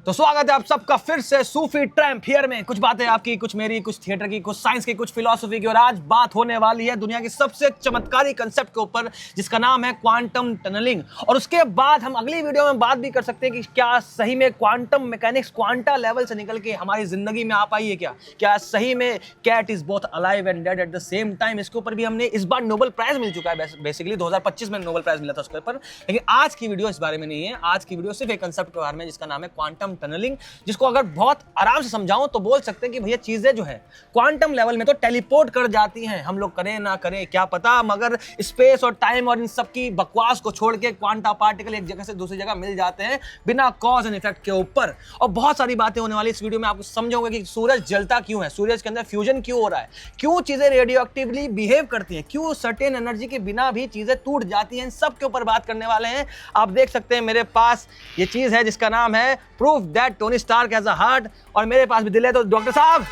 तो स्वागत है आप सबका फिर से सूफी ट्रैम्प हियर में। कुछ बातें आपकी, कुछ मेरी, कुछ थिएटर की, कुछ साइंस की, कुछ फिलॉसफी की। और आज बात होने वाली है दुनिया की सबसे चमत्कारी कंसेप्ट के ऊपर, जिसका नाम है क्वांटम टनलिंग। और उसके बाद हम अगली वीडियो में बात भी कर सकते हैं कि क्या सही में क्वांटम मैकेनिक्स क्वांटा लेवल से निकल के हमारी जिंदगी में आ पाई है। क्या सही में cat is both alive and dead at the same time. इसके ऊपर भी हमने इस बार नोबेल प्राइज मिल चुका है। बेसिकली 2025 में नोबेल प्राइज मिला था उसके ऊपर। लेकिन आज की वीडियो इस बारे में नहीं है। आज की वीडियो सिर्फ एक कंसेप्ट के बारे में, जिसका नाम है क्वांटम टनलिंग, जिसको अगर बहुत आराम से समझाऊं तो बोल सकते हैं कि भैया चीजें जो है क्वांटम लेवल में तो टेलीपोर्ट कर जाती हैं। हम लोग करें ना करें क्या पता, मगर स्पेस और टाइम और इन सब की बकवास को छोड़ के क्वांटा पार्टिकल एक जगह से दूसरी जगह मिल जाते हैं बिना कॉज एंड इफेक्ट के ऊपर। और बहुत सारी बातें होने वाली इस वीडियो में। आपको समझोगे कि सूरज जलता क्यों है, सूरज के अंदर फ्यूजन क्यों हो रहा है, क्यों चीजें रेडियो एक्टिवली बिहेव करती हैं, क्यों सर्टेन एनर्जी के बिना भी चीजें टूट जाती हैं। इन सब के ऊपर बात करने वाले हैं। आप देख सकते हैं मेरे पास ये चीज है जिसका नाम है proof that Tony Stark has a heart, और मेरे पास भी दिल है। तो डॉक्टर साहब,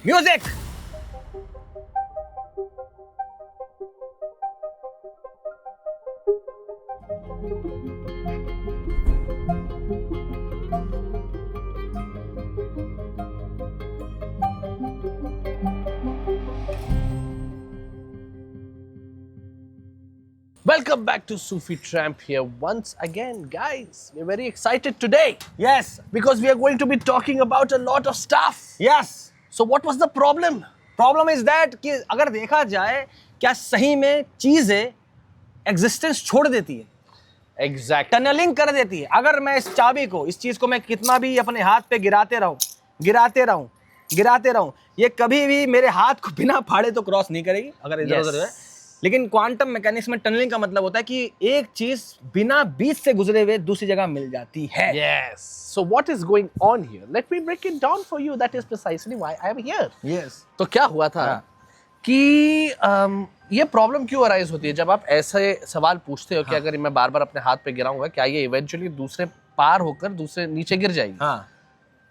music. Welcome back to Sufi Tramp here once again, guys. We're very excited today. Yes, Because we are going to be talking about a lot of stuff. yes. So what was the problem? Problem is that कि अगर देखा जाए क्या सही में चीजें existence छोड़ देती है, Exactly. टनलिंग कर देती है। अगर मैं इस चाबी को, इस चीज को मैं कितना भी अपने हाथ पे गिराते रहूं, ये कभी भी मेरे हाथ को बिना फाड़े तो क्रॉस नहीं करेगी अगर इधर उधर है। लेकिन क्वांटम मैकेनिक्स में टनलिंग का मतलब होता है कि एक चीज बिना बीच से गुजरे हुए दूसरी जगह मिल जाती है। Yes. So what is going on here? Let me break it down for you. That is precisely why I am here. Yes. तो क्या हुआ था कि ये प्रॉब्लम क्यों अराइज होती है जब आप ऐसे सवाल पूछते हो कि अगर मैं बार बार अपने हाथ पे गिराऊंगा क्या ये इवेंचुअली दूसरे पार होकर दूसरे नीचे गिर जाएगी। हाँ,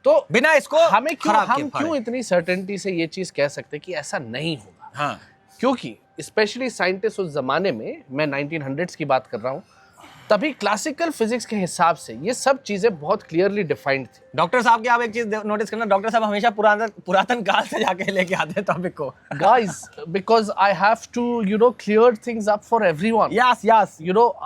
तो बिना इसको हम फाड़े। क्यों इतनी सर्टेनिटी से ये चीज कह सकते हैं कि ऐसा नहीं होगा। हाँ, क्योंकि स्पेशली साइंटिस्ट उस जमाने में, मैं 1900s की बात कर रहा हूँ, तभी क्लासिकल फिजिक्स के हिसाब से ये सब चीजें बहुत क्लियरली डिफाइंड थी। डॉक्टर साहब की आप एक चीज नोटिस करना, डॉक्टर साहब हमेशा पुरातन काल से जाके लेके आते हैं टॉपिक को। Guys, because I have to, clear things up for everyone. Yes.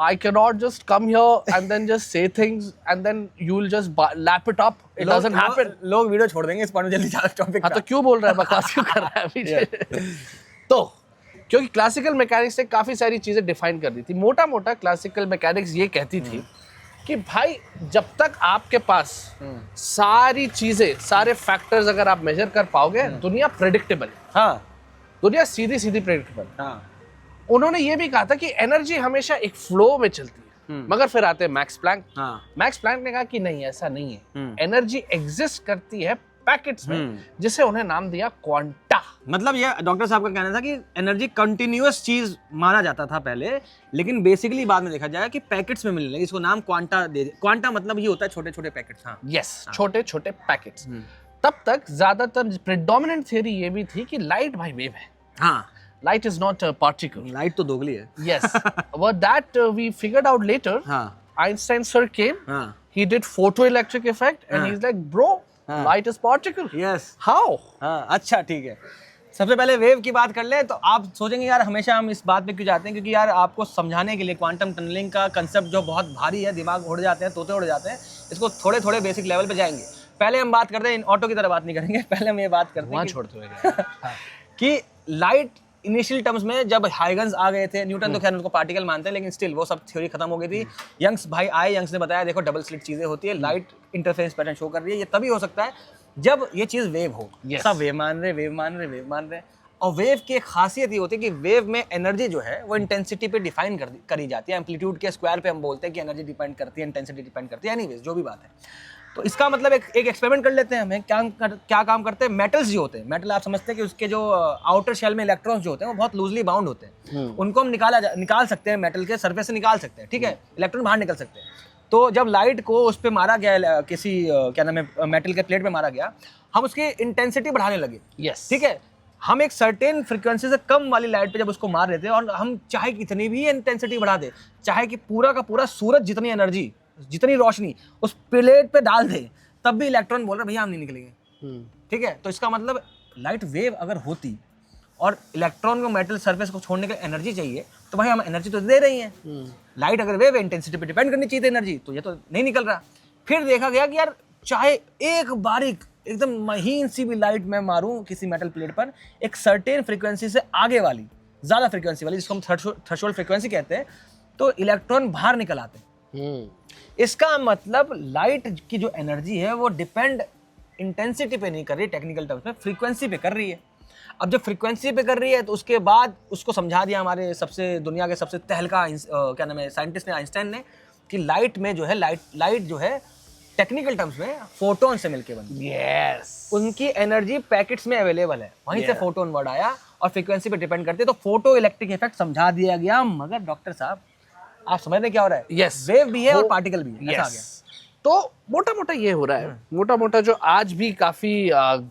I cannot just come here and then just say things and then you will just lap it up. It doesn't happen. लोग video छोड़ देंगे इस पर जल्दी topic. हाँ, तो क्यों बोल रहा है, बकवास क्यों कर रहा है अभी? तो क्योंकि क्लासिकल मैकेनिक्स ने काफी सारी चीजें डिफाइन कर दी थी। मोटा मोटा क्लासिकल मैकेनिक्स ये कहती थी कि भाई जब तक आपके पास सारी चीजें, सारे फैक्टर्स अगर आप मेजर कर पाओगे, दुनिया प्रेडिक्टेबल। हाँ, दुनिया सीधी प्रेडिक्टेबल। हाँ, उन्होंने ये भी कहा था कि एनर्जी हमेशा एक फ्लो में चलती है। मगर फिर आते हैं मैक्स प्लैंक। हाँ। मैक्स प्लैंक ने कहा कि नहीं, ऐसा नहीं है। एनर्जी एग्जिस्ट करती है पैकेट्स में, जिसे उन्हें नाम दिया क्वांटा। मतलब ये डॉक्टर साहब का कहना था कि एनर्जी कंटिन्यूअस चीज माना जाता था पहले, लेकिन बेसिकली बाद में देखा जाएगा कि पैकेट्स में मिलने लगी। इसको नाम क्वांटा दे। क्वांटा मतलब ये होता है छोटे छोटे पैकेट्स। हाँ, यस, छोटे छोटे पैकेट्स। तब तक ज्यादातर प्रेडोमिनेंट थ्योरी ये भी थी कि लाइट भाई वेव है। हाँ, light is not a particle. Light तो दोगली है। Yes, but that we figured out later. हाँ, Einstein sir came. हाँ, He did photoelectric effect, and हाँ. he's like, bro, light is particle. Yes. How? हाँ, अच्छा ठीक है। सबसे पहले वेव की बात कर ले तो आप सोचेंगे यार हमेशा हम इस बात पे क्यों जाते हैं, क्योंकि यार आपको समझाने के लिए क्वांटम टनलिंग का कंसेप्ट जो बहुत भारी है, दिमाग उड़ जाते हैं, तोते उड़ जाते हैं। इसको थोड़े थोड़े बेसिक लेवल पे जाएंगे। पहले हम बात करते हैं, ऑटो की तरह बात नहीं करेंगे, पहले हम ये बात करते हैं छोड़ते हुए कि लाइट इनिशियल टर्म्स में जब हाइगन्स आ गए थे, न्यूटन तो खैर उनको पार्टिकल मानते हैं, लेकिन स्टिल वो सब थ्योरी खत्म हो गई थी। यंग्स भाई आए, यंग्स ने बताया देखो डबल स्लिट चीजें होती है, लाइट इंटरफेरेंस पैटर्न शो कर रही है। ये तभी हो सकता है जब ये चीज वेव हो। सब वेव मान रहे। और वेव की एक खासियत ये होती है कि वेव में एनर्जी जो है वो इंटेंसिटी पे डिफाइन करी जाती है। एम्पलीट्यूड के स्क्वायर पे हम बोलते हैं कि एनर्जी डिपेंड करती है, इंटेंसिटी डिपेंड करती है। एनीवेज जो भी बात है, तो इसका मतलब एक एक्सपेरिमेंट कर लेते हैं। हमें क्या काम करते हैं, मेटल्स जो होते हैं, मेटल आप समझते हैं कि उसके जो आउटर शेल में इलेक्ट्रॉन्स जो होते हैं वो बहुत लूजली बाउंड होते हैं। उनको हम निकाल सकते हैं, मेटल के सरफेस से निकाल सकते हैं, ठीक है, इलेक्ट्रॉन बाहर निकल सकते हैं। तो जब लाइट को उस पर मारा गया, किसी क्या नाम है, मेटल के प्लेट पे मारा गया, हम उसकी इंटेंसिटी बढ़ाने लगे। यस, ठीक है, हम एक सर्टेन फ्रीक्वेंसी से कम वाली लाइट पे जब उसको मार रहे थे, और हम चाहे कितनी भी इंटेंसिटी बढ़ा दे, चाहे कि पूरा का पूरा सूरज जितनी एनर्जी, जितनी रोशनी उस प्लेट पे डाल दे, तब भी इलेक्ट्रॉन बोल रहे भैया हम नहीं निकलेंगे। हम्म, ठीक है, तो इसका मतलब लाइट वेव अगर होती और इलेक्ट्रॉन को मेटल सरफेस को छोड़ने के एनर्जी चाहिए, तो भाई हम एनर्जी तो दे रही हैं। लाइट अगर वेव इंटेंसिटी पे डिपेंड करनी चाहिए एनर्जी, तो ये तो नहीं निकल रहा। फिर देखा गया कि यार चाहे एक बारीक एकदम महीन सी भी लाइट मैं मारूं किसी मेटल प्लेट पर, एक सर्टेन फ्रीक्वेंसी से आगे वाली, ज्यादा फ्रीक्वेंसी वाली, जिसको हम थ्रेशोल्ड फ्रीक्वेंसी कहते हैं, तो इलेक्ट्रॉन बाहर निकल आते हैं। इसका मतलब लाइट की जो एनर्जी है वो डिपेंड इंटेंसिटी पे नहीं कर रही, टेक्निकल टर्म्स में फ्रीक्वेंसी पे कर रही है। अब जब फ्रीक्वेंसी पे कर रही है तो उसके बाद उसको समझा दिया हमारे दुनिया के सबसे तहलका क्या नाम है साइंटिस्ट ने, आइंस्टाइन ने, कि लाइट में जो है लाइट जो है टेक्निकल टर्म्स में फोटोन से मिलके बनती है। उनकी एनर्जी पैकेट्स में अवेलेबल है, वहीं से फोटोन वर्ड आया और फ्रीक्वेंसी पे डिपेंड करते हैं। तो फोटो इलेक्ट्रिक इफेक्ट समझा दिया गया। मगर डॉक्टर साहब आप समझ रहे क्या हो रहा है? यस, वेव भी है और पार्टिकल भी है, ऐसा आ गया। तो मोटा मोटा ये हो रहा है, मोटा मोटा जो आज भी काफी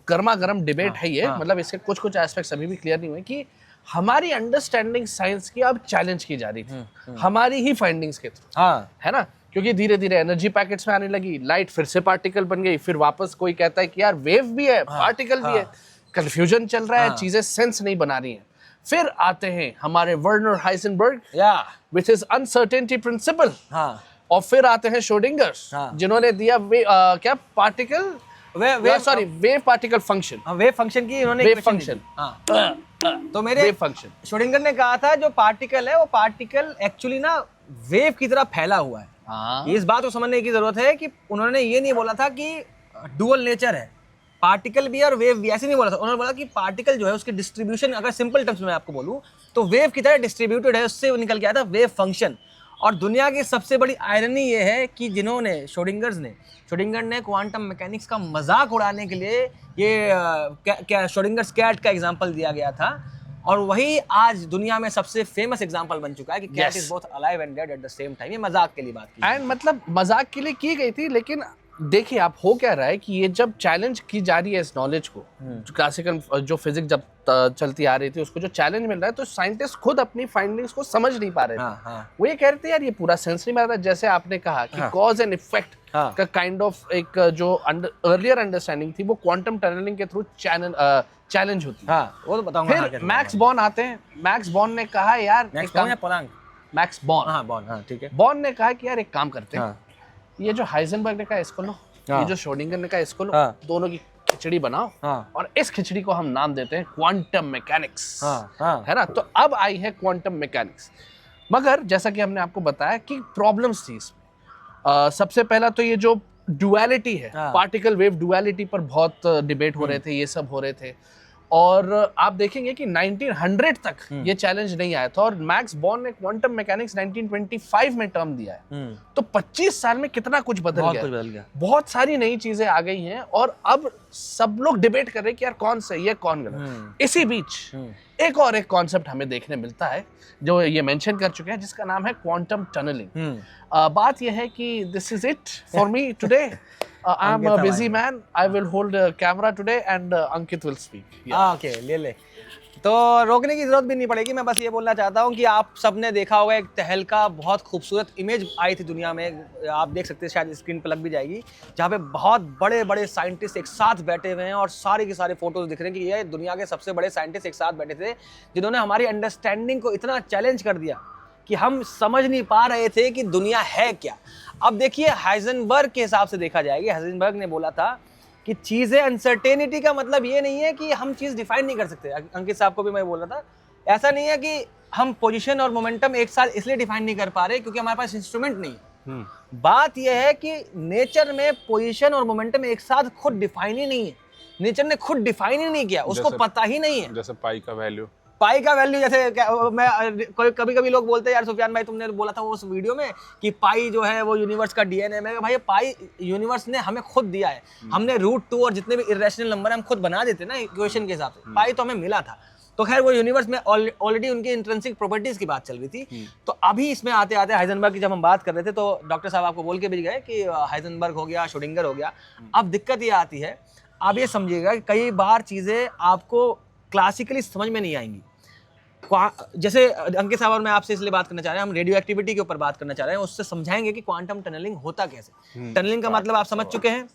गर्मा गर्म डिबेट है ये, मतलब इसके कुछ कुछ एस्पेक्ट्स अभी भी क्लियर नहीं हुए कि हमारी अंडरस्टैंडिंग साइंस की अब चैलेंज की जा रही थी हमारी ही फाइंडिंग्स के थ्रू, है ना? क्योंकि धीरे धीरे एनर्जी पैकेट्स में आने लगी, लाइट फिर से पार्टिकल बन गई, फिर वापस कोई कहता है कि यार वेव भी है, पार्टिकल भी है, कंफ्यूजन चल रहा है, चीजें सेंस नहीं बना रही हैं। फिर आते हैं हमारे Werner Heisenberg, which is uncertainty principle, और फिर आते हैं श्रोडिंगर्स, जिन्होंने दिया क्या particle wave particle function, wave function की इन्होंने वेव फंक्शन। तो मेरे वेव फंक्शन श्रोडिंगर ने कहा था जो पार्टिकल है वो पार्टिकल एक्चुअली ना वेव की तरह फैला हुआ है। इस बात को समझने की जरूरत है कि उन्होंने ये नहीं बोला था कि डुअल नेचर है, पार्टिकल भी और वेव भी, ऐसे नहीं बोला था। उन्होंने बोला कि पार्टिकल जो है उसकी डिस्ट्रीब्यूशन, अगर सिंपल टर्म्स में आपको बोलूं तो वेव की तरह डिस्ट्रीब्यूटेड है, उससे निकल के आया था वेव फंक्शन। और दुनिया की सबसे बड़ी आयरनी ये है कि जिन्होंने श्रोडिंगर ने क्वांटम मैकेनिक्स का मजाक उड़ाने के लिए ये श्रोडिंगर्स कैट का एग्जांपल दिया गया था, और वही आज दुनिया में सबसे फेमस एग्जांपल बन चुका है कि cat is both alive and dead at the same time. ये मजाक के लिए बात की, एंड मतलब मजाक के लिए की गई थी, लेकिन देखिए आप हो क्या रहा है कि ये जब चैलेंज की जा रही है इस नॉलेज को, जो क्लासिकल जो फिजिक्स जब चलती आ रही थी उसको जो चैलेंज मिल रहा है, तो साइंटिस्ट खुद अपनी फाइंडिंग्स को समझ नहीं पा रहे थे। वो ये कह रहे थे यार ये पूरा सेंस नहीं मारता। जैसे आपने कहा कि कॉज एंड इफेक्ट का काइंड ऑफ एक जो अर्लियर अंडरस्टैंडिंग थी वो क्वांटम टनलिंग के थ्रू चैलेंज होती है। वो तो बताऊंगा। फिर मैक्स बॉर्न आते हैं। मैक्स बॉर्न ने कहा यार मैक्स बॉर्न, ठीक है, बॉर्न ने कहा कि यार एक काम करते हैं, ये जो हाइजेनबर्ग ने कहा इसको लो, ये जो श्रोडिंगर ने कहा इसको लो, दोनों की खिचड़ी बनाओ, और इस खिचड़ी को हम नाम देते हैं क्वांटम मैकेनिक्स, है ना? तो अब आई है क्वांटम मैकेनिक्स। मगर जैसा कि हमने आपको बताया कि प्रॉब्लम्स थी इसमें। सबसे पहला तो ये जो डुअलिटी है, पार्टिकल वेव डुअलिटी पर बहुत डिबेट हो रहे थे, ये सब हो रहे थे। और आप देखेंगे कि 1900 तक ये चैलेंज नहीं आया था, और मैक्स बॉर्न ने क्वांटम मैकेनिक्स 1925 में टर्म दिया है। तो 25 साल में कितना कुछ बदल गया, बहुत सारी नई चीजें आ गई हैं, और अब सब लोग डिबेट कर रहे हैं कि यार कौन सही है कौन गलत। इसी बीच एक और एक कॉन्सेप्ट हमें देखने मिलता है जो ये मेंशन कर चुके हैं, जिसका नाम है क्वांटम टनलिंग। बात यह है कि this is it for me today. I'm a busy man. I will hold a camera today and Ankit will speak. Okay, ले। तो रोकने की जरूरत भी नहीं पड़ेगी। मैं बस ये बोलना चाहता हूँ कि आप सबने देखा होगा एक तहलका बहुत खूबसूरत इमेज आई थी दुनिया में, आप देख सकते हैं, शायद स्क्रीन पर लग भी जाएगी, जहाँ पे बहुत बड़े बड़े साइंटिस्ट एक साथ बैठे हुए हैं और सारे के सारे फोटोज दिख रहे हैं कि ये दुनिया के सबसे बड़े साइंटिस्ट एक साथ बैठे थे, जिन्होंने हमारी अंडरस्टैंडिंग को इतना चैलेंज कर दिया कि हम समझ नहीं पा रहे थे कि दुनिया है क्या। अब देखिए हाइजेनबर्ग के हिसाब से देखा जाएगा, हाइजेनबर्ग ने बोला था कि चीज़ें अनसर्टेनिटी का मतलब ये नहीं है कि हम चीज़ डिफाइन नहीं कर सकते। अंकित साहब को भी मैं बोल रहा था, ऐसा नहीं है कि हम पोजीशन और मोमेंटम एक साथ इसलिए डिफाइन नहीं कर पा रहे क्योंकि हमारे पास इंस्ट्रूमेंट नहीं है। बात यह है कि नेचर में पोजीशन और मोमेंटम एक साथ खुद डिफाइन ही नहीं है, नेचर ने खुद डिफाइन ही नहीं किया, उसको पता ही नहीं है। जैसे पाई का वैल्यू, जैसे मैं कभी कभी लोग बोलते हैं यार सुफियान भाई तुमने बोला था उस वीडियो में कि पाई जो है वो यूनिवर्स का डीएनए में। भाई पाई यूनिवर्स ने हमें खुद दिया है, हमने √2 और जितने भी इरेशनल नंबर हम खुद बना देते ना इक्वेशन के हिसाब से, पाई तो हमें मिला था। तो खैर वो यूनिवर्स में ऑलरेडी उनकी इंट्रिंसिक प्रॉपर्टीज की बात चल रही थी। तो अभी इसमें आते आते हाइजेनबर्ग की जब हम बात कर रहे थे तो डॉक्टर साहब आपको बोल के भी गए कि हाइजेनबर्ग हो गया, श्रोडिंगर हो गया। अब दिक्कत ये आती है, आप ये समझिएगा कि कई बार चीज़ें आपको क्लासिकली समझ में नहीं आएंगी। जैसे अंकित साहब और मैं आपसे इसलिए बात करना चाह रहे हैं, हम रेडियो एक्टिविटी के ऊपर बात करना चाह रहे हैं, उससे समझाएंगे कि क्वांटम टनलिंग होता कैसे। टनलिंग का मतलब आप समझ चुके हैं,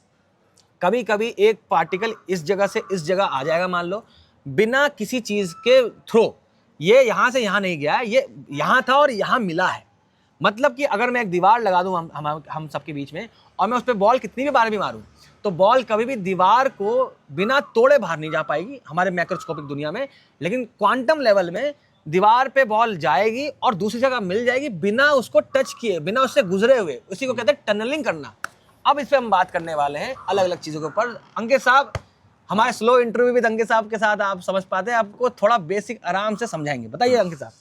कभी कभी एक पार्टिकल इस जगह से इस जगह आ जाएगा, मान लो बिना किसी चीज के थ्रो, ये यहां से यहां नहीं गया है, ये यहां था और यहां मिला है। मतलब कि अगर मैं एक दीवार लगा दूं हम सबके बीच में, और मैं उस पर बॉल कितनी भी बार भी मारूं, तो बॉल कभी भी दीवार को बिना तोड़े बाहर नहीं जा पाएगी हमारे मैक्रोस्कोपिक दुनिया में। लेकिन क्वांटम लेवल में दीवार पे बॉल जाएगी और दूसरी जगह मिल जाएगी बिना उसको टच किए, बिना उससे गुजरे हुए। उसी को कहते हैं टनलिंग करना। अब इस पे हम बात करने वाले हैं अलग अलग चीजों के ऊपर। अंकित साहब, हमारे स्लो इंटरव्यू विद अंकित साहब के साथ आप समझ पाते हैं, आपको थोड़ा बेसिक आराम से समझाएंगे। बताइए अंकित साहब।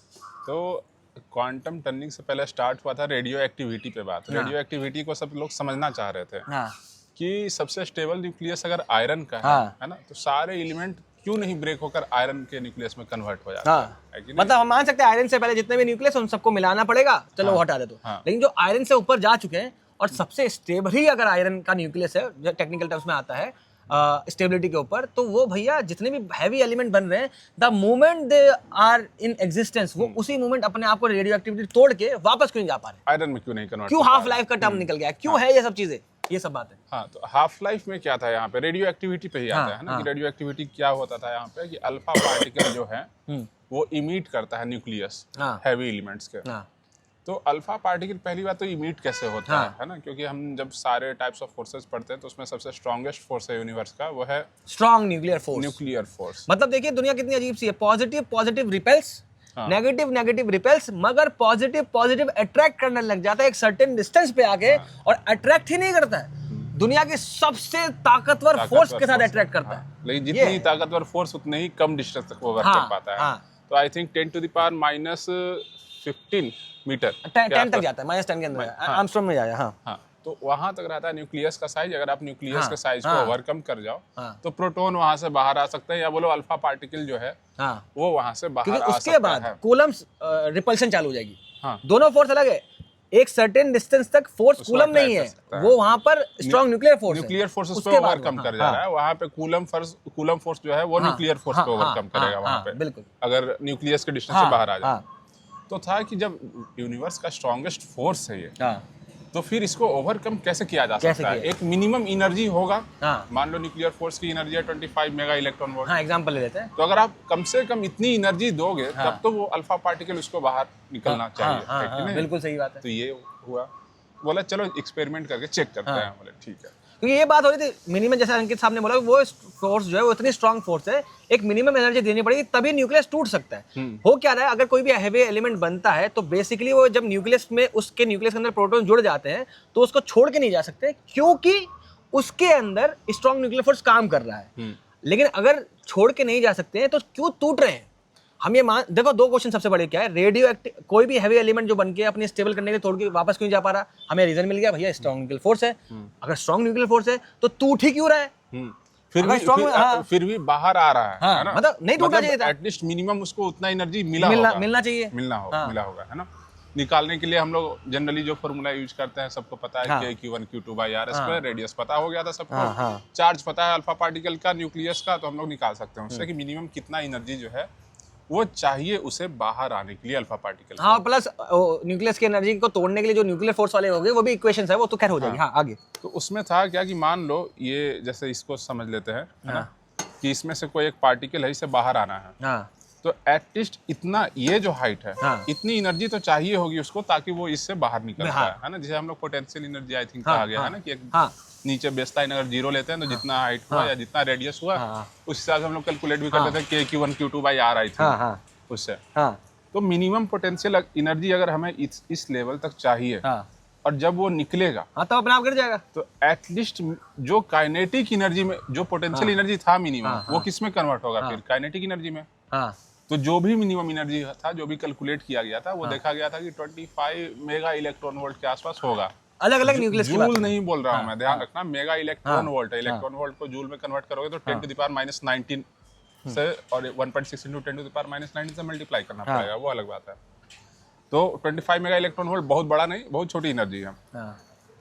तो क्वांटम टनलिंग से पहले स्टार्ट हुआ था रेडियो एक्टिविटी पे बात। रेडियो एक्टिविटी को सब लोग समझना चाह रहे थे हाँ, कि सबसे स्टेबल न्यूक्लियस अगर आयरन का हाँ, है ना, तो सारे एलिमेंट क्यों नहीं ब्रेक होकर आयरन के न्यूक्लियस में कन्वर्ट हो जाता हाँ। है कि नहीं? मतलब हम मान सकते हैं आयरन से पहले जितने भी न्यूक्लियस उन सबको मिलाना पड़ेगा, चलो वो हटा दे तो। हाँ। लेकिन जो आयरन से ऊपर जा चुके हैं और सबसे स्टेबल ही अगर आयरन का न्यूक्लियस है, जो टेक्निकल टर्म्स में आता है स्टेबिलिटी के ऊपर, तो वो भैया जितने भी हैवी एलिमेंट बन रहे हैं, the moment they are in existence, वो उसी मोमेंट अपने आप को रेडियो एक्टिविटी तोड़ के वापस क्यों नहीं जा पा रहे? आयरन में क्यों नहीं कन्वर्ट? क्यों हाफ लाइफ का टर्म निकल गया? क्यों है ये सब चीजें, ये सब बातें? हाँ, तो हाफ लाइफ में क्या था यहाँ पे, रेडियो एक्टिविटी पे ही आता है ना हाँ। कि रेडियो एक्टिविटी क्या होता था यहाँ पे कि अल्फा पार्टिकल जो है वो इमिट करता है न्यूक्लियस हाँ। हैवी एलिमेंट्स के। हाँ, तो अल्फा पार्टिकल पहली बात तो इमिट कैसे होता हाँ। है ना, क्योंकि हम जब सारे टाइप्स ऑफ फोर्सेस पढ़ते हैं तो उसमें सबसे स्ट्रॉन्गेस्ट फोर्स है यूनिवर्स का, वो है strong nuclear force. Nuclear force. मतलब देखिए दुनिया कितनी अजीब सी है, positive positive repels, negative negative repels, मगर पॉजिटिव पॉजिटिव अट्रैक्ट करने लग जाता है एक सर्टेन डिस्टेंस पे आके, और अट्रैक्ट ही नहीं करता है, दुनिया की सबसे ताकतवर फोर्स के साथ अट्रैक्ट करता है। लेकिन जितनी ताकतवर फोर्स उतने ही कम डिस्टेंस तक कवर कर पाता है। तो I think 10 to the power -15 metre 10 तक जाता है, -10 के अंदर आर्मस्ट्रॉन्ग में जाया। हाँ, हाँ, तो वहां तक रहता है न्यूक्लियस का साइज। अगर आप न्यूक्लियस के साइज को ओवरकम कर जाओ तो प्रोटॉन वहां से बाहर आ सकते हैं, या बोलो अल्फा पार्टिकल जो है वो वहां से बाहर आ सकता है। उसके बाद कूलम्स रिपल्शन चालू हो जाएगी। हाँ। दोनों फोर्स अलग है, एक सर्टेन डिस्टेंस तक फोर्स कूलम नहीं है, वो वहां पर स्ट्रॉन्ग न्यूक्लियर फोर्स है। न्यूक्लियर फोर्स उसको ओवरकम कर जा रहा है। वहां पे कूलम फोर्स जो है वो न्यूक्लियर फोर्स को ओवरकम करेगा वहां पे, बिल्कुल, अगर न्यूक्लियस के डिस्टेंस से बाहर आ जाए। तो था कि जब यूनिवर्स का स्ट्रॉन्गेस्ट फोर्स है ये, तो फिर इसको ओवरकम कैसे किया जा सकता है? एक मिनिमम एनर्जी होगा। मान लो न्यूक्लियर फोर्स की एनर्जी है 25 मेगा इलेक्ट्रॉन वोल्ट। हाँ, एग्जांपल ले लेते हैं। तो अगर आप कम से कम इतनी एनर्जी दोगे तब तो वो अल्फा पार्टिकल उसको बाहर निकलना चाहिए, है कि नहीं? बिल्कुल सही बात है। तो ये हुआ, बोला चलो एक्सपेरिमेंट करके चेक करते हैं। बोले ठीक है, क्योंकि ये बात हो रही थी मिनिमम, जैसे अंकित साहब ने बोला, वो फोर्स जो है वो इतनी स्ट्रांग फोर्स है, एक मिनिमम एनर्जी देनी पड़ेगी तभी न्यूक्लियस टूट सकता है। हो क्या रहा है, अगर कोई भी हैवी एलिमेंट बनता है तो बेसिकली वो जब न्यूक्लियस में, उसके न्यूक्लियस के अंदर प्रोटॉन जुड़ जाते हैं तो उसको छोड़ के नहीं जा सकते, क्योंकि उसके अंदर स्ट्रांग न्यूक्लियर फोर्स काम कर रहा है। लेकिन अगर छोड़ के नहीं जा सकते हैं तो क्यों टूट रहे हैं? हम ये देखो, दो क्वेश्चन सबसे बड़े क्या है, रेडियो एक्टिव कोई भी हैवी एलिमेंट जो बन के अपने स्टेबल करने के लिए तोड़ के वापस क्यों जा पा रहा? हमें रीजन मिल गया, भैया स्ट्रॉन्ग न्यूक्लियर फोर्स है। अगर स्ट्रॉन्ग न्यूक्लियर फोर्स है तो टूट ही क्यों रहा है? फिर भी बाहर आ रहा है ना, मतलब नहीं टूटना चाहिए था। एटलीस्ट मिनिमम उसको उतना एनर्जी मिलना चाहिए, मिला होगा, है ना। निकालने के लिए हम लोग जनरली जो फॉर्मूला यूज करते हैं सबको पता है, Q1 Q2/r²। रेडियस पता हो गया था सबको, चार्ज पता है अल्फा पार्टिकल का, न्यूक्लियस का, तो हम लोग निकाल सकते हैं उससे कि मिनिमम कितना एनर्जी जो है वो चाहिए उसे बाहर आने के लिए अल्फा पार्टिकल। हाँ, प्लस न्यूक्लियस की एनर्जी को तोड़ने के लिए जो न्यूक्लियर फोर्स वाले होंगे वो भी इक्वेशंस है, वो तो खैर हो जाएगी। हाँ, आगे। तो उसमें था क्या कि मान लो ये, जैसे इसको समझ लेते हैं, है ना, कि इसमें से कोई एक पार्टिकल है, इसे बाहर आना है। तो एटलीस्ट इतना, ये जो हाइट है, इतनी एनर्जी तो चाहिए होगी उसको ताकि वो इससे बाहर निकल पाए, है ना। जिसे हम लोग पोटेंशियल एनर्जी आई थिंक कहा गया है ना, कि नीचे बेसलाइन अगर 0 लेते हैं तो जितना हाइट हुआ या जितना रेडियस हुआ उस हिसाब से हम लोग कैलकुलेट भी कर लेते हैं Q1 Q2/r आई थी उससे। तो मिनिमम पोटेंशियल एनर्जी अगर हमें इस लेवल तक चाहिए, और जब वो निकलेगा तो अपने आप गिर जाएगा, तो एटलीस्ट जो काइनेटिक एनर्जी में जो पोटेंशियल एनर्जी था मिनिमम, वो किस में कन्वर्ट होगा? फिर काइनेटिक एनर्जी में। तो जो भी मिनिमम एनर्जी था, जो भी कैलकुलेट किया गया था, वो देखा गया था कि 25 मेगा इलेक्ट्रॉन वोल्ट के आसपास होगा। अलग अलग न्यूक्लियस की बात जूल नहीं बोल रहा हूँ मैं, ध्यान रखना, मेगा इलेक्ट्रॉन वोल्ट है। इलेक्ट्रॉन वोल्ट को जूल में कन्वर्ट करोगे तो 10 to the power -19 से, और 1.6 × 10 to the power -19 से मल्टीप्लाई करना पड़ेगा, वो अलग बात है। तो 25 मेगा इलेक्ट्रॉन वोल्ट बहुत बड़ा नहीं, बहुत छोटी एनर्जी है।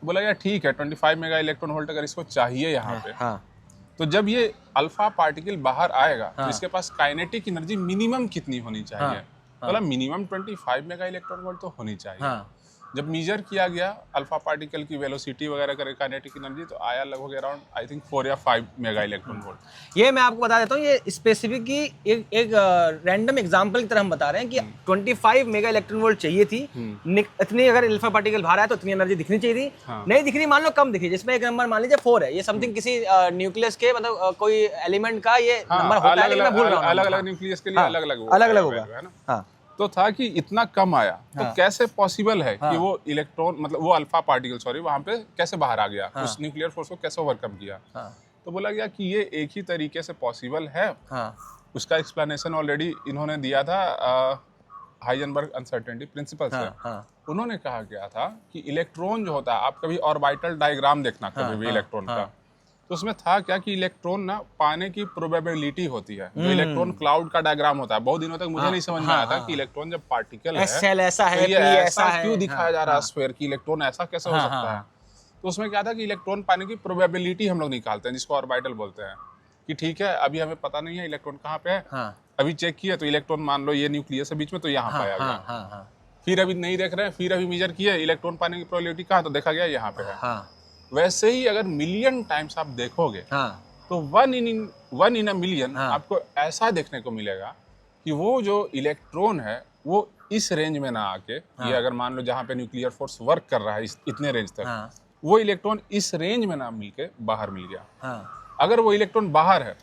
बोला यार ठीक है, 25 मेगा इलेक्ट्रॉन वोल्ट अगर इसको चाहिए यहाँ पे, तो जब ये अल्फा पार्टिकल बाहर आएगा तो इसके पास काइनेटिक एनर्जी मिनिमम कितनी होनी चाहिए? बोला मिनिमम 25 मेगा इलेक्ट्रॉन वोल्ट तो होनी चाहिए। जब मेजर किया गया अल्फा पार्टिकल की वेलोसिटी वगैरह करे काइनेटिक एनर्जी, तो आया लगभग अराउंड आई थिंक 4 या 5 मेगा इलेक्ट्रॉन वोल्ट। ये मैं आपको बता देता हूँ, ये स्पेसिफिक एक रैंडम एग्जांपल की तरह हम बता रहे हैं कि 25 मेगा इलेक्ट्रॉन वोल्ट चाहिए थी। इतनी अगर अल्फा पार्टिकल बाहर आया तो इतनी एनर्जी दिखनी चाहिए थी। नहीं दिख रही, मान लो कम दिख रही, जिसमें एक नंबर मान लीजिए 4 है, ये समथिंग किसी न्यूक्लियस के मतलब कोई एलिमेंट का ये नंबर होता है, लेकिन मैं भूल रहा हूँ। अलग अलग न्यूक्लियस के लिए अलग अलग होगा है ना। हाँ। तो था कि इतना कम आया तो कैसे पॉसिबल है कि वो इलेक्ट्रॉन मतलब वो अल्फा पार्टिकल सॉरी वहां पे कैसे बाहर आ गया, उस न्यूक्लियर फोर्स को कैसे ओवरकम किया। तो बोला गया कि ये एक ही तरीके से पॉसिबल है। उसका एक्सप्लेनेशन ऑलरेडी इन्होंने दिया था हाइजेनबर्ग अनसर्टेनिटी प्रिंसिपल से। उन्होंने कहा गया था कि इलेक्ट्रॉन जो होता है, आप कभी ऑर्बिटल डायग्राम देखना कभी भी इलेक्ट्रॉन का, तो उसमें था क्या कि इलेक्ट्रॉन ना पाने की प्रोबेबिलिटी होती है। जो इलेक्ट्रॉन क्लाउड का डायग्राम होता है, बहुत दिनों तक मुझे नहीं समझ में आया था कि इलेक्ट्रॉन जब पार्टिकल है ऐसा है, तो ये ऐसा क्यों दिखाया जा रहा है स्फीयर कि इलेक्ट्रॉन ऐसा कैसे हो सकता है। तो उसमें क्या था कि इलेक्ट्रॉन पाने की प्रोबेबिलिटी हम लोग निकालते हैं, जिसको ऑर्बिटल बोलते हैं। कि ठीक है, अभी हमें पता नहीं है इलेक्ट्रॉन कहाँ पे है, अभी चेक किया तो इलेक्ट्रॉन मान लो ये न्यूक्लियस है बीच में, तो यहाँ पाया गया। फिर अभी नहीं देख रहे हैं, फिर अभी मेजर किया इलेक्ट्रॉन पाने की प्रोबेबिलिटी कहाँ, तो देखा गया यहाँ पे है। वैसे ही अगर मिलियन टाइम्स आप देखोगे तो 1 इन अ मिलियन आपको ऐसा देखने को मिलेगा कि वो जो इलेक्ट्रॉन है वो इस रेंज में ना आके, ये अगर मान लो जहाँ पे न्यूक्लियर फोर्स वर्क कर रहा है इतने रेंज तक, वो इलेक्ट्रॉन इस रेंज में ना मिलके बाहर मिल गया। अगर वो इलेक्ट्रॉन बाहर है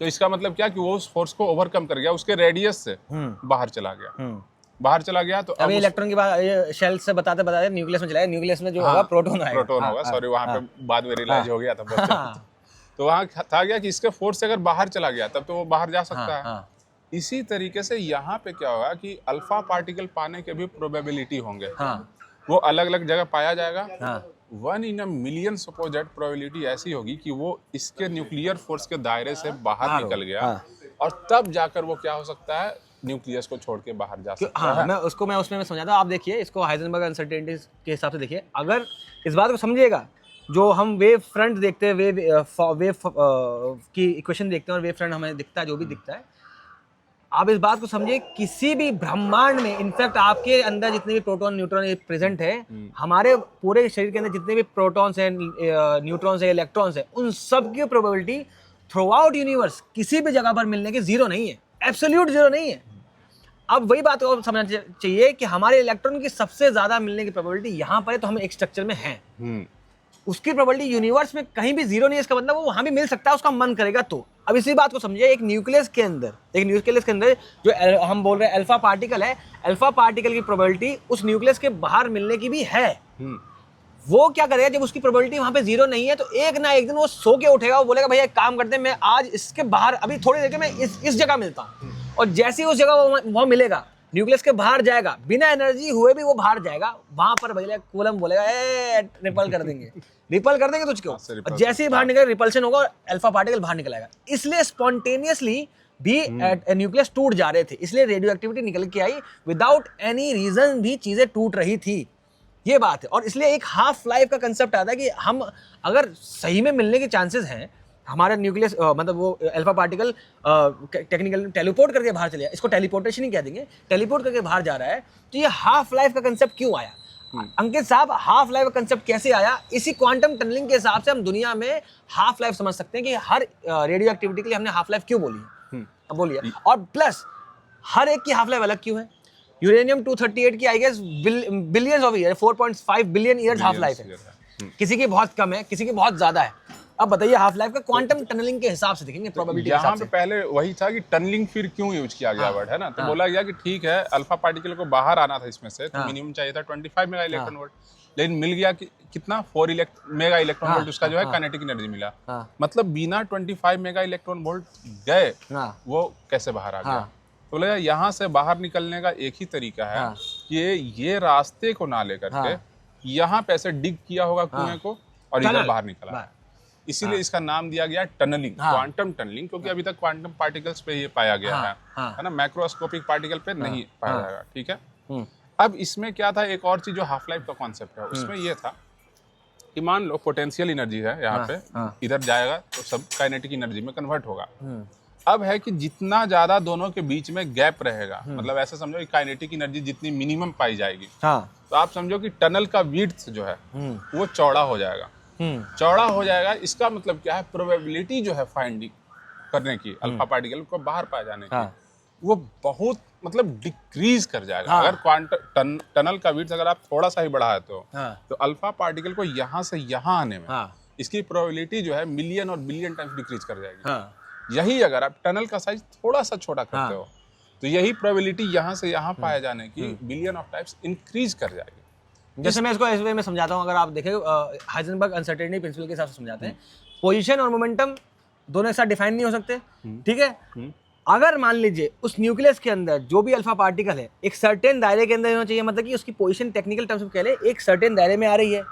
तो इसका मतलब क्या कि वो उस फोर्स को ओवरकम कर गया, उसके रेडियस से बाहर चला गया। तो अभी इलेक्ट्रॉन की बात ये शेल से बताते न्यूक्लियस में चला गया। न्यूक्लियस में जो होगा प्रोटॉन होगा, सॉरी वहाँ पे बाद में रियलाइज हो गया था। तो वहाँ था गया कि इसके फोर्स से अगर बाहर चला गया तब तो वो बाहर जा सकता है। इसी तरीके से यहाँ पे क्या होगा कि अल्फा पार्टिकल पाने के भी प्रोबेबिलिटी होंगे। वो अलग अलग जगह पाया जाएगा। 1 in a million suppose that probability ऐसी होगी कि वो इसके न्यूक्लियर फोर्स के दायरे से बाहर निकल गया, और तब जाकर वो क्या हो सकता है, न्यूक्लियस को छोड़ के बाहर जा सकता है। मैं उसमें समझाता हूँ। आप देखिए इसको हाइजेनबर्ग अनसर्टेनिटी के हिसाब से देखिए। अगर इस बात को समझिएगा, जो हम वेव फ्रंट देखते हैं, वेव की इक्वेशन देखते हैं और वेव फ्रंट हमें दिखता है, जो भी दिखता है, आप इस बात को समझिए, किसी भी ब्रह्मांड में इनफैक्ट आपके अंदर जितने भी प्रोटॉन न्यूट्रॉन प्रेजेंट है, हमारे पूरे शरीर के अंदर जितने भी प्रोटॉन्स हैं, न्यूट्रॉन्स हैं, इलेक्ट्रॉन्स हैं, उन सब की प्रोबेबिलिटी थ्रू आउट यूनिवर्स किसी भी जगह पर मिलने की जीरो नहीं है, एब्सोल्यूट जीरो नहीं है। अब वही बात को समझना चाहिए कि हमारे इलेक्ट्रॉन की सबसे ज्यादा मिलने की प्रोबेबिलिटी यहाँ पर है, तो हम एक स्ट्रक्चर में हैं। उसकी प्रोबेबिलिटी यूनिवर्स में कहीं भी जीरो नहीं है, इसका मतलब वो वहां भी मिल सकता है, उसका मन करेगा तो। अब इसी बात को समझिए, एक न्यूक्लियस के अंदर जो हम बोल रहे हैं अल्फा पार्टिकल है, अल्फा पार्टिकल की प्रोबेबिलिटी उस न्यूक्लियस के बाहर मिलने की भी है। वो क्या करेगा, जब उसकी प्रोबेबिलिटी वहां पे जीरो नहीं है, तो एक ना एक दिन वो सो के उठेगा, वो बोलेगा भैया एक काम करते हैं, मैं आज इसके बाहर अभी थोड़ी देर के मैं इस जगह मिलता हूँ। और जैसे ही उस जगह वो मिलेगा, न्यूक्लियस के बाहर जाएगा, बिना एनर्जी हुए भी वो बाहर जाएगा, वहां पर भैया कूलम बोलेगा रिपल कर देंगे तुझको। और जैसे ही बाहर निकलेगा, रिपल्शन होगा और अल्फा पार्टिकल बाहर निकल आएगा। इसलिए स्पॉन्टेनियसली भी न्यूक्लियस टूट जा रहे थे, इसलिए रेडियो एक्टिविटी निकल के आई, विदाउट एनी रीजन भी चीजें टूट रही थी। ये बात है। और इसलिए एक हाफ लाइफ का कंसेप्ट आता है कि हम अगर सही में मिलने के चांसेस हैं, हमारा न्यूक्लियस मतलब वो अल्फा पार्टिकल टेक्निकल टेलीपोर्ट करके बाहर चले जाए, इसको टेलीपोर्टेशन ही कह देंगे, टेलीपोर्ट करके बाहर जा रहा है, तो ये हाफ लाइफ का कंसेप्ट क्यों आया? अंकित साहब, हाफ लाइफ का कंसेप्ट कैसे आया? इसी क्वांटम टनलिंग के हिसाब से हम दुनिया में हाफ लाइफ समझ सकते हैं कि हर रेडियो एक्टिविटी के लिए हमने हाफ लाइफ क्यों बोली है। अब बोलिए। और प्लस हर एक की हाफ लाइफ अलग क्यों है? यूरेनियम 238 की I guess billions of year, 4.5 billion years half life है। किसी की बहुत कम है, किसी की बहुत ज्यादा है। अब बताइए हाफ लाइफ का क्वांटम टनलिंग के हिसाब से देखेंगे, प्रोबेबिलिटी के हिसाब से। यहाँ पे पहले वही था कि टनलिंग फिर क्यों यूज किया गया वर्ड, है ना। तो बोला गया कि ठीक है, अल्फा पार्टिकल को बाहर आना था इसमें से, तो मिनिमम चाहिए था 25 मेगा इलेक्ट्रॉन वोल्ट, लेकिन मिल गया कि कितना 4 मेगा इलेक्ट्रॉन वोल्ट उसका जो है काइनेटिक एनर्जी मिला। मतलब बिना 25 मेगा इलेक्ट्रॉन वोल्ट गए वो कैसे बाहर आ गया? तो बोला यहाँ से बाहर निकलने का एक ही तरीका है कि ये रास्ते को ना लेकर के यहाँ पे ऐसे डिग किया होगा कुएं को और इधर बाहर निकला। इसीलिए इसका नाम दिया गया टनलिंग, क्वांटम टनलिंग, क्योंकि अभी तक क्वांटम पार्टिकल्स पे ये पाया गया है ना, मैक्रोस्कोपिक पार्टिकल पे नहीं पाया जाएगा। ठीक है। अब इसमें क्या था, एक और चीज जो हाफ लाइफ का कॉन्सेप्ट है, उसमें ये था कि मान लो पोटेंशियल एनर्जी है यहाँ पे, इधर जाएगा तो सब काइनेटिक एनर्जी में कन्वर्ट होगा। अब है कि जितना ज्यादा दोनों के बीच में गैप रहेगा, मतलब ऐसा समझो कि काइनेटिक एनर्जी जितनी मिनिमम पाई जाएगी, हाँ, तो आप समझो कि टनल का विड्थ जो है वो चौड़ा हो जाएगा। चौड़ा हो जाएगा, इसका मतलब क्या है, प्रोबेबिलिटी जो है फाइंडिंग करने की अल्फा पार्टिकल को बाहर पाए जाने की, हाँ, वो बहुत मतलब डिक्रीज कर जाएगा। हाँ, अगर टनल का विड्थ अगर आप थोड़ा सा ही बढ़ाते हो, हाँ, तो अल्फा पार्टिकल को यहाँ से यहाँ आने में हाँ, इसकी प्रोबेबिलिटी जो है मिलियन और बिलियन टाइम्स डिक्रीज कर जाएगी। हाँ, यही अगर आप टनल का साइज थोड़ा सा छोटा करते हो, तो यही प्रोबेबिलिटी यहाँ से यहाँ पाए जाने की बिलियन ऑफ टाइम्स इंक्रीज कर जाएगी। जैसे मैं इसको इस वे में समझाता हूँ, अगर आप देखें हाइजेनबर्ग अनसर्टेनिटी प्रिंसिपल के हिसाब से समझाते हैं, पोजीशन और मोमेंटम दोनों एक साथ डिफाइन नहीं हो सकते, ठीक है। अगर मान लीजिए उस न्यूक्लियस के अंदर जो भी अल्फा पार्टिकल है एक सर्टेन दायरे के अंदर होना चाहिए, मतलब कि उसकी पोजीशन टेक्निकल टर्म्स में कह ले एक सर्टेन दायरे में आ रही है,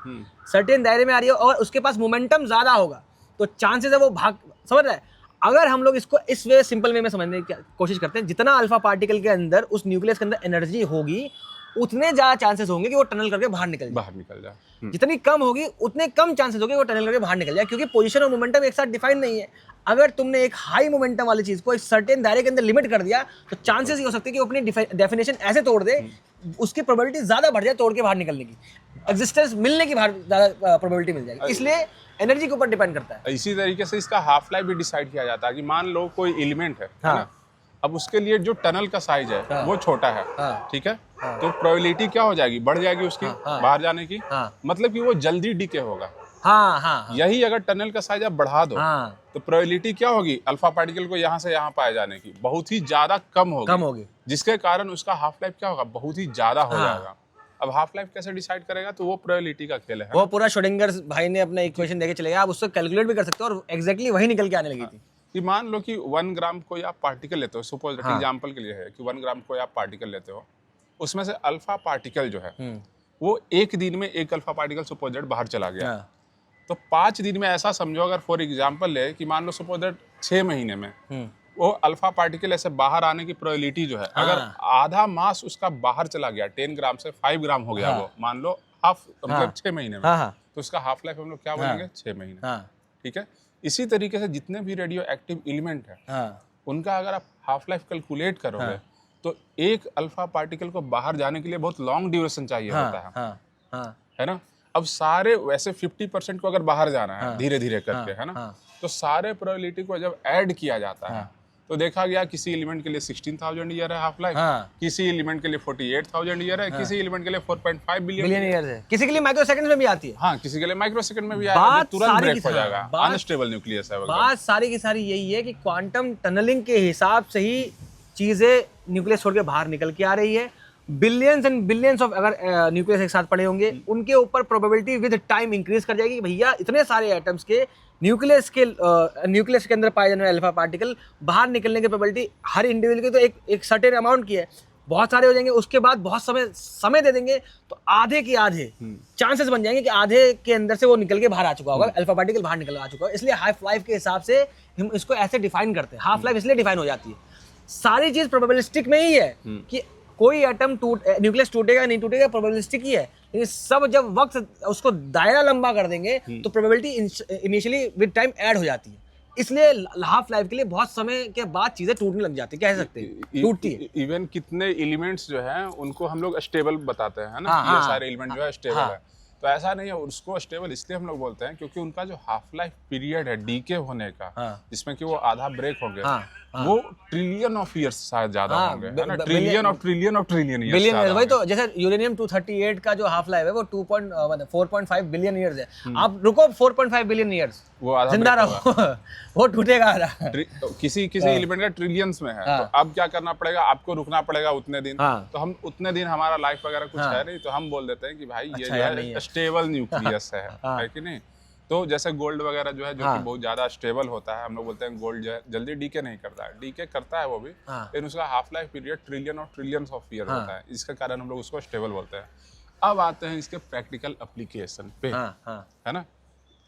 सर्टेन दायरे में आ रही है और उसके पास मोमेंटम ज्यादा होगा, तो चांसेस है वो भाग, समझ रहा है। अगर हम लोग इसको इस वे सिंपल वे में समझने की कोशिश करते हैं, जितना अल्फा पार्टिकल के अंदर उस न्यूक्लियस के अंदर एनर्जी होगी उतने ज्यादा चांसेस होंगे कि वो टनल करके बाहर निकल जाए। जितनी कम होगी उतने कम चांसेस होंगे वो टनल करके बाहर निकल जाए, क्योंकि पोजीशन और मोमेंटम एक साथ डिफाइन नहीं है। अगर तुमने एक हाई मोमेंटम वाली चीज को एक सर्टेन दायरे के अंदर लिमिट कर दिया, तो चांसेस ये हो सकते हैं कि वो अपनी डेफिनेशन ऐसे तोड़ दे, उसकी प्रोबेबिलिटी ज्यादा बढ़ जाए तोड़ के बाहर निकलने की, एग्जिस्टेंस मिलने की बाहर ज्यादा प्रोबेबिलिटी मिल जाएगी। इसलिए एनर्जी के ऊपर डिपेंड करता है। इसी तरीके से इसका हाफ लाइफ भी डिसाइड किया जाता है कि मान लो कोई एलिमेंट है ना, अब उसके लिए जो टनल का साइज है वो छोटा है, ठीक है, तो प्रोबेबिलिटी क्या हो जाएगी, बढ़ जाएगी उसकी बाहर जाने की, मतलब कि वो जल्दी डिके होगा। यही अगर टनल का साइज आप बढ़ा दो, तो प्रोबेबिलिटी क्या होगी, अल्फा पार्टिकल को यहाँ से यहाँ पाए जाने की बहुत ही ज्यादा कम होगी, जिसके कारण उसका हाफ लाइफ क्या होगा, बहुत ही ज्यादा हो जाएगा। अब हाफ लाइफ कैसे डिसाइड करेगा, तो वो प्रोबेबिलिटी का खेल है। वो पूरा श्रोडिंगर भाई ने अपना इक्वेशन देके चले गया, आप उससे कैलकुलेट भी कर सकते हो और एग्जैक्टली वही निकल के आने लगी थी। कि मान लो कि 1 ग्राम कोई आप पार्टिकल लेते हो, सपोज एग्जांपल के लिए है कि 1 ग्राम कोई आप पार्टिकल लेते हो, उसमें से अल्फा पार्टिकल जो है वो एक दिन में एक अल्फा पार्टिकल सपोज बाहर चला गया, तो 5 दिन में ऐसा समझो, अगर फॉर एग्जांपल ले कि मान लो सपोज 6 महीने में वो अल्फा पार्टिकल ऐसे बाहर आने की प्रोबेबिलिटी जो है, अगर आधा मास उसका बाहर चला गया, 10 ग्राम से 5 ग्राम हो गया, वो मान लो हाफ, मतलब 6 महीने में, तो उसका हाफ लाइफ हम लोग क्या बोलेंगे, 6 महीने, ठीक है। इसी तरीके से जितने भी रेडियो एक्टिव एलिमेंट है उनका अगर आप हाफ लाइफ कैलकुलेट करोगे, तो एक अल्फा पार्टिकल को बाहर जाने के लिए बहुत लॉन्ग ड्यूरेशन चाहिए होता है ना। अब सारे वैसे 50% को अगर बाहर जाना है धीरे धीरे करके, है ना, तो सारे प्रोबेबिलिटी को जब ऐड किया जाता है तो देखा गया किसी एलिमेंट के लिए 16,000 ईयर है हाफ लाइफ, किसी एलिमेंट के लिए 48,000 ईयर है, किसी एलिमेंट के लिए 4.5 बिलियन ईयर है, किसी के लिए माइक्रो सेकंड में भी आती है, हाँ, किसी के लिए माइक्रो सेकंड में भी आएगा, तुरंत ब्रेक हो जाएगा, अनस्टेबल न्यूक्लियस है। बात सारी की सारी यही है कि क्वांटम टनलिंग के हिसाब से ही चीजें न्यूक्लियस छोड़ के बाहर निकल के आ रही है। बिलियंस एंड बिलियंस ऑफ अगर न्यूक्लियस एक साथ पड़े होंगे, उनके ऊपर प्रोबेबिलिटी विद टाइम इंक्रीज कर जाएगी। भैया इतने सारे एटम्स के न्यूक्लियस के अंदर पाए जाने वाले अल्फा पार्टिकल बाहर निकलने की प्रोबेबिलिटी हर इंडिविजुअल की तो एक सर्टेन अमाउंट की है, बहुत सारे हो जाएंगे, उसके बाद बहुत समय दे देंगे तो आधे के आधे चांसेस बन जाएंगे कि आधे के अंदर से वो निकल के बाहर आ चुका होगा, अल्फा पार्टिकल बाहर निकल आ चुका होगा। इसलिए हाफ लाइफ के हिसाब से हम इसको ऐसे डिफाइन करते हैं, हाफ लाइफ इसलिए डिफाइन हो जाती है। सारी चीज प्रोबेबिलिस्टिक में ही है कि कोई एटम न्यूक्लियस टूटेगा नहीं टूटेगा, प्रोबेबिलिस्टिक ही है, लेकिन सब जब वक्त उसको दायरा लंबा कर देंगे तो probability initially with time add हो जाती है। इसलिए हाफ लाइफ के लिए बहुत समय के बाद चीजें टूटने लग जाती है, कह सकते हैं टूटती है। इवन कितने एलिमेंट्स जो हैं उनको हम लोग स्टेबल बताते हैं ना, ये सारे एलिमेंट जो है स्टेबल है, तो ऐसा नहीं है। उसको स्टेबल इसलिए हम लोग बोलते हैं क्योंकि उनका जो हाफ लाइफ पीरियड है डीके होने का, जिसमें कि वो आधा ब्रेक हो गया, वो ट्रिलियन ऑफ ईयर्स शायद ज्यादा होंगे, है ना, trillion of years, billion years. वही तो जैसे यूरेनियम 238 का जो हाफ लाइफ है वो 4.5 बिलियन ईयर्स है। आप रुको 4.5 बिलियन ईयर्स, वो आधा जिंदा रहो वो टूटेगा आधा। किसी एलिमेंट का ट्रिलियंस में है, तो अब क्या करना पड़ेगा, आपको रुकना पड़ेगा उतने दिन, तो हम उतने दिन हमारा लाइफ वगैरह कुछ है नहीं, तो हम बोल देते हैं कि भाई ये जो है स्टेबल न्यूक्लियस है कि नहीं। तो जैसे गोल्ड वगैरह जो है जो कि बहुत ज्यादा स्टेबल होता है, हम लोग बोलते हैं गोल्ड जो है जल्दी डीके नहीं करता है, डीके करता है वो भी, लेकिन उसका half life period trillions of year होता है, इसके कारण हम लोग उसको स्टेबल बोलते हैं। अब आते हैं इसके प्रैक्टिकल एप्लीकेशन पे, है ना।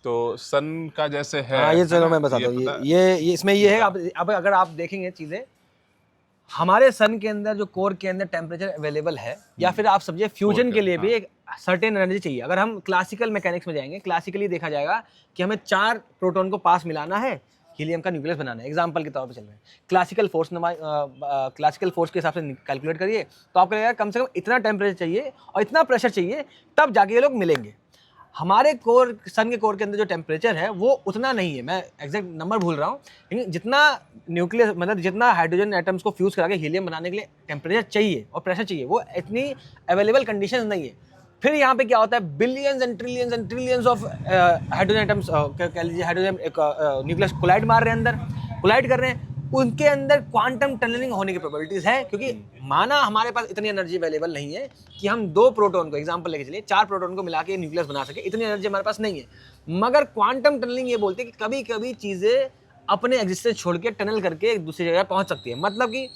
तो सन का जैसे है, ये चलो मैं बताता हूँ, ये इसमें ये है। अब अगर आप देखेंगे चीजें, हमारे सन के अंदर जो कोर के अंदर टेम्परेचर अवेलेबल है, या फिर आप समझिए फ्यूजन के लिए भी एक सर्टेन एनर्जी चाहिए। अगर हम क्लासिकल मैकेनिक्स में जाएंगे, क्लासिकली देखा जाएगा कि हमें 4 प्रोटॉन को पास मिलाना है हीलियम का न्यूक्लियस बनाना है, एग्जांपल के तौर पे चल रहे हैं, क्लासिकल फोर्स के हिसाब से कैलकुलेट करिए तो आपको लगेगा कम से कम इतना टेम्परेचर चाहिए और इतना प्रेशर चाहिए, तब जाके ये लोग मिलेंगे। हमारे कोर, सन के कोर के अंदर जो टेम्परेचर है वो उतना नहीं है, मैं एग्जैक्ट नंबर भूल रहा हूँ, लेकिन जितना न्यूक्लियस मतलब जितना हाइड्रोजन एटम्स को फ्यूज करा के हीलियम बनाने के लिए टेम्परेचर चाहिए और प्रेशर चाहिए, वो इतनी अवेलेबल कंडीशंस नहीं है। फिर यहाँ पे क्या होता है, billions and trillions of hydrogen atoms, कह लीजिए हाइड्रोजन एक न्यूक्लियस कोलाइड मार रहे हैं, अंदर कोलाइड कर रहे हैं, उनके अंदर क्वांटम टनलिंग होने की प्रोबेबिलिटीज है, क्योंकि माना हमारे पास इतनी एनर्जी अवेलेबल नहीं है कि हम 2 प्रोटॉन को, एग्जांपल लेके चलिए 4 प्रोटॉन को मिला के न्यूक्लियस बना सके, इतनी एनर्जी हमारे पास नहीं है। मगर क्वांटम टनलिंग ये बोलते हैं कि कभी कभी चीज़ें अपने एग्जिस्टेंस छोड़ के टनल करके एक दूसरी जगह पहुंच सकती है। मतलब कि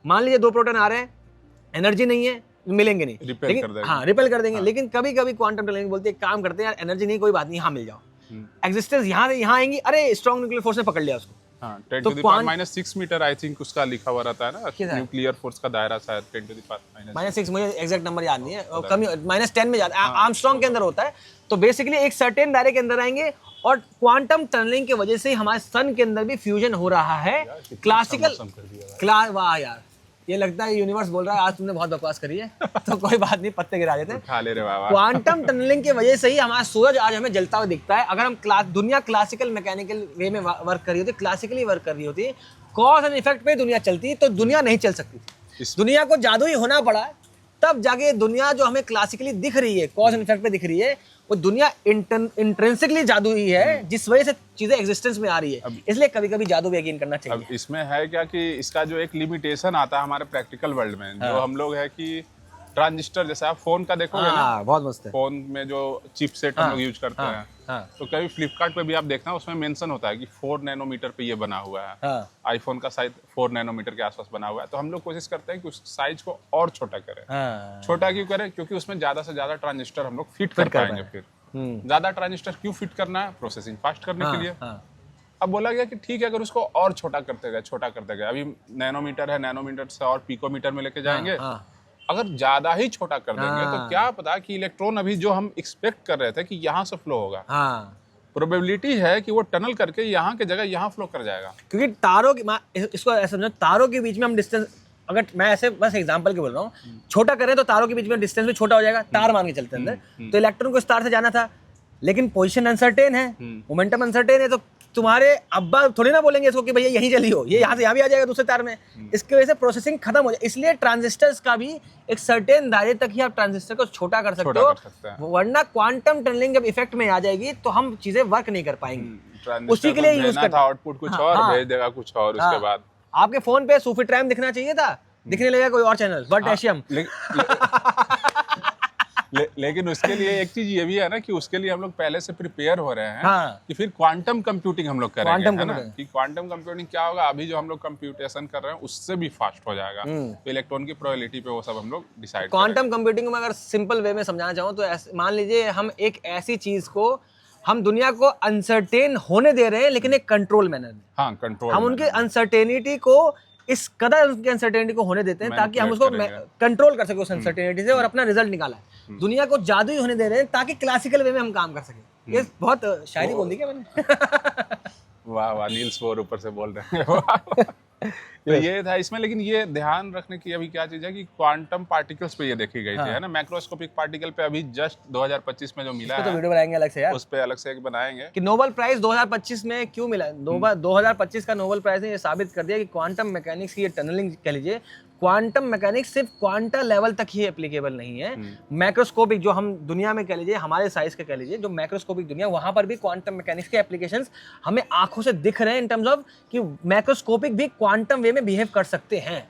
मान लीजिए 2 प्रोटॉन आ रहे हैं, एनर्जी नहीं है, मिलेंगे नहीं, लेकिन हाँ रिपेल कर देंगे, लेकिन कभी कभी क्वांटम टनलिंग बोलते हैं काम करते हैं यार, एनर्जी नहीं कोई बात नहीं, यहाँ मिल जाओ, एग्जिस्टेंस यहाँ से यहाँ आएंगी, अरे स्ट्रॉन्ग न्यूक्लियर फोर्स ने पकड़ लिया उसको। हाँ, 10 to the power -6 metre I think उसका लिखा हुआ रहता है ना, न्यूक्लियर फोर्स का दायरा शायद 10 to the power -6, मुझे एग्जैक्ट नंबर याद नहीं है, कमी -10 में जाता है, आर्मस्ट्रॉन्ग के अंदर होता है। तो बेसिकली एक सर्टेन दायरे के अंदर आएंगे, और क्वांटम टनलिंग की वजह से हमारे सन के अंदर भी फ्यूजन हो रहा है। क्लासिकल वाह यार, ये लगता है यूनिवर्स बोल रहा है आज तुमने बहुत बकवास करी है, तो कोई बात नहीं, पत्ते गिरा देते हैं। क्वांटम टनलिंग की वजह से ही हमारा सूरज आज हमें जलता हुआ दिखता है। अगर हम दुनिया क्लासिकल मैकेनिकल वे में वर्क कर रही होती, क्लासिकली वर्क कर रही होती, कॉज एंड इफेक्ट पे दुनिया चलती, तो दुनिया नहीं चल सकती थी। दुनिया को जादू ही होना पड़ा, तब जाके दुनिया जो हमें क्लासिकली दिख रही है, कॉज एंड इफेक्ट पे दिख रही है, वो दुनिया इंट्रिंसिकली जादू ही है, जिस वजह से चीजें एग्जिस्टेंस में आ रही है। इसलिए कभी कभी जादू पे यकीन करना चाहिए। अब इसमें है क्या कि इसका जो एक लिमिटेशन आता है हमारे प्रैक्टिकल वर्ल्ड में, जो हम लोग है कि ट्रांजिस्टर, जैसे आप फोन का देखोगे ना, बहुत मस्त है, फोन में जो चिपसेट हम लोग यूज करते हैं, तो कभी फ्लिपकार्ट पे भी आप देखना उसमें मेंशन होता है कि 4 नैनोमीटर पे ये बना हुआ है। आईफोन का साइज 4 नैनोमीटर के आसपास बना हुआ है, तो हम लोग कोशिश करते हैं कि उस साइज को और छोटा करें। छोटा क्यों करें? क्योंकि उसमें ज्यादा से ज्यादा ट्रांजिस्टर हम लोग फिट कर पाएंगे। फिर ज्यादा ट्रांजिस्टर क्यों फिट करना है? प्रोसेसिंग फास्ट करने के लिए। अब बोला गया कि ठीक है, अगर उसको और छोटा करते गए, अभी नैनोमीटर है, नैनोमीटर से और पिकोमीटर में लेके जाएंगे, अगर ज्यादा ही छोटा कर देंगे तो क्या पता कि इलेक्ट्रॉन अभी जो हम एक्सपेक्ट कर रहे थे कि यहाँ से फ्लो होगा, प्रोबेबिलिटी है कि वो टनल करके यहाँ के जगह यहाँ फ्लो कर जाएगा। क्योंकि तारों की, इसको ऐसा समझो, तारों के बीच में हम डिस्टेंस, अगर मैं ऐसे बस एग्जांपल के बोल रहा हूँ, छोटा करें तो तारों के बीच में डिस्टेंस भी छोटा हो जाएगा, तार मान के चलते हैं अंदर, तो इलेक्ट्रॉन को इस तार से जाना था, लेकिन पोजीशन अनसर्टेन है, मोमेंटम अनसर्टेन है, तो तुम्हारे अब्बा थोड़ी ना बोलेंगे इसको कि भैया यहीं चली हो, ये यहाँ से यहाँ भी आ जाएगा दूसरे तार में। इसकी वजह से प्रोसेसिंग खत्म हो जाए, इसलिए ट्रांजिस्टर्स का भी एक सर्टेन दायरे तक ही आप ट्रांजिस्टर को छोटा कर सकते हो, वरना क्वांटम टनलिंग जब इफेक्ट में आ जाएगी तो हम चीजें वर्क नहीं कर पाएंगे। उसी के लिए यूज करना था, आउटपुट कुछ और भेज देगा कुछ और, उसके बाद आपके फोन पे सूफी ट्रैम दिखना चाहिए था, दिखने लगेगा कोई और चैनल, वर्ल्ड एशियम। लेकिन उसके लिए एक चीज ये भी है ना कि उसके लिए हम लोग पहले से प्रिपेयर हो रहे हैं कि फिर क्वांटम कंप्यूटिंग हम लोग करेंगे, है ना, कि क्वांटम कंप्यूटिंग क्या होगा, अभी जो हम लोग कंप्यूटेशन कर रहे हैं उससे भी फास्ट हो जाएगा, तो इलेक्ट्रॉन की प्रोबेबिलिटी पे वो सब हम लोग डिसाइड। क्वांटम कंप्यूटिंग में अगर सिंपल वे में समझाना चाहूँ तो मान लीजिए हम एक ऐसी चीज को, हम दुनिया को अनसर्टेन होने दे रहे हैं, लेकिन एक कंट्रोल मैनर में। हाँ, कंट्रोल। हम उनके अनसर्टेनिटी को, इस कदर उनकी अनसर्टेनिटी को होने देते हैं ताकि हम उसको कंट्रोल कर सके उस अनसर्टेनिटी से और अपना रिजल्ट निकाला है। दुनिया को जादू ही होने दे रहे हैं ताकि क्लासिकल वे में हम काम कर सके। ये बहुत शायरी बोल दी क्या मैंने? वाह वाह, नील्स बोर ऊपर से बोल रहे हैं। तो ये था इसमें, लेकिन ये ध्यान रखने की अभी क्या चीज है कि क्वांटम पार्टिकल्स पे ये देखी गई थी, है ना, मैक्रोस्कोपिक पार्टिकल पे अभी जस्ट 2025 में जो मिला है, तो वीडियो बनाएंगे अलग से यार, उस पे अलग से एक बनाएंगे कि नोबेल प्राइज 2025 में क्यों मिला। 2025 का नोबेल प्राइज ने ये साबित कर दिया कि क्वांटम मैकेनिक्स की ये टनलिंग कह लीजिए, क्वांटम मैकेनिक्स सिर्फ क्वांटा लेवल तक ही एप्लीकेबल नहीं है, मैक्रोस्कोपिक जो हम दुनिया में कह लीजिए, हमारे साइज के कह लीजिए, जो मैक्रोस्कोपिक दुनिया, वहां पर भी क्वांटम मैकेनिक्स के एप्लीकेशंस हमें आंखों से दिख रहे हैं, इन टर्म्स ऑफ कि मैक्रोस्कोपिक भी क्वांटम वे में बिहेव कर सकते हैं।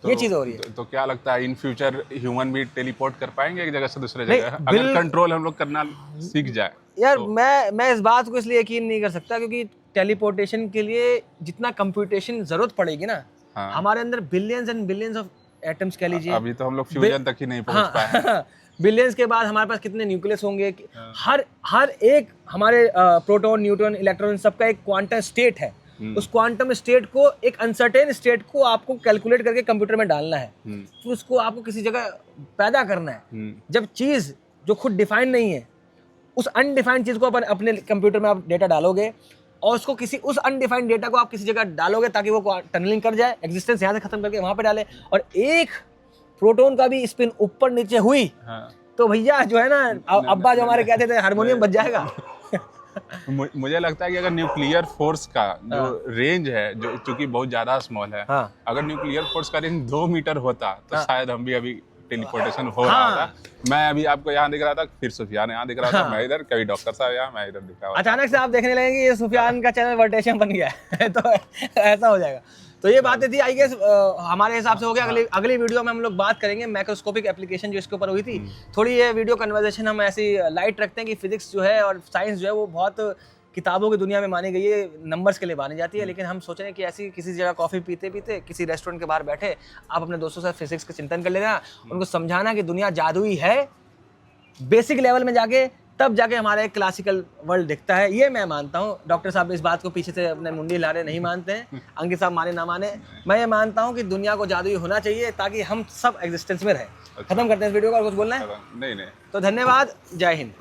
ये चीज हो रही है। तो क्या लगता है इन फ्यूचर ह्यूमन भी टेलीपोर्ट कर पाएंगे एक जगह से दूसरे जगह, अगर कंट्रोल हम लोग करना सीख जाए? यार मैं इस बात को इसलिए यकीन नहीं कर सकता क्योंकि टेलीपोर्टेशन के लिए जितना कंप्यूटेशन जरूरत पड़ेगी ना, हमारे अंदर billions and billions of atoms कह लीजिए, अभी तो हम लोग फ्यूजन तक ही नहीं पहुंच पाए। बिलियंस के बाद हमारे पास कितने न्यूक्लियस होंगे, हर एक हमारे प्रोटॉन, न्यूट्रॉन, इलेक्ट्रॉन सबका एक क्वांटम स्टेट है। उस क्वांटम स्टेट को, एक अनसर्टेन स्टेट को आपको कैलकुलेट करके कंप्यूटर में डालना है, तो उसको आपको किसी जगह पैदा करना है। जब चीज जो खुद डिफाइन नहीं है, उस अनडिफाइंड चीज को अपने कंप्यूटर में आप डेटा डालोगे, और उसको किसी उस अनडिफाइंड डेटा को आप किसी जगह डालोगे ताकि वो टनलिंग कर जाए, एग्जिस्टेंस यहाँ से खत्म करके वहां पे डाले, और एक प्रोटॉन का भी स्पिन ऊपर नीचे हुई तो भैया जो है ना अब्बा जो हमारे कहते थे हारमोनियम बज जाएगा। मुझे लगता है कि अगर न्यूक्लियर फोर्स का जो रेंज है, जो चूंकि बहुत ज्यादा स्मॉल है, अगर न्यूक्लियर फोर्स का रेंज 2 मीटर होता तो शायद हम भी अभी टेलीपोर्टेशन हो रहा था। मैं अभी आपको यहाँ दिख रहा था, फिर सुफियान यहाँ दिख रहा था, मैं इधर, कभी डॉक्टर साहब यहाँ, मैं इधर दिख रहा था। अचानक से आप देखने लगेंगे ये सुफियान का चैनल वर्टेशन बन गया है तो ऐसा हो जाएगा। तो ये बातें थी, आई गेस हमारे हिसाब से हो गया। अगली वीडियो में हम लोग बात करेंगे मैक्रोस्कोपिक एप्लीकेशन जो इसके ऊपर हुई थी। थोड़ी ये वीडियो कन्वर्सेशन हम ऐसी लाइट रखते हैं कि फिजिक्स जो है और साइंस जो है वो बहुत किताबों की दुनिया में मानी गई है, नंबर्स के लिए मानी जाती है, लेकिन हम सोच रहे हैं कि ऐसी किसी जगह कॉफ़ी पीते पीते किसी रेस्टोरेंट के बाहर बैठे आप अपने दोस्तों से फिजिक्स का चिंतन कर लेना, उनको समझाना कि दुनिया जादुई है, बेसिक लेवल में जाके तब जाके हमारा एक क्लासिकल वर्ल्ड दिखता है। ये मैं मानता हूँ। डॉक्टर साहब इस बात को पीछे से अपने मुंडी हिला रहे, नहीं मानते हैं। अंकित साहब माने ना माने, मैं ये मानता हूँ कि दुनिया को जादुई होना चाहिए ताकि हम सब एग्जिस्टेंस में रहे। खत्म करते हैं इस वीडियो को, और कुछ बोलना है? नहीं। तो धन्यवाद, जय हिंद।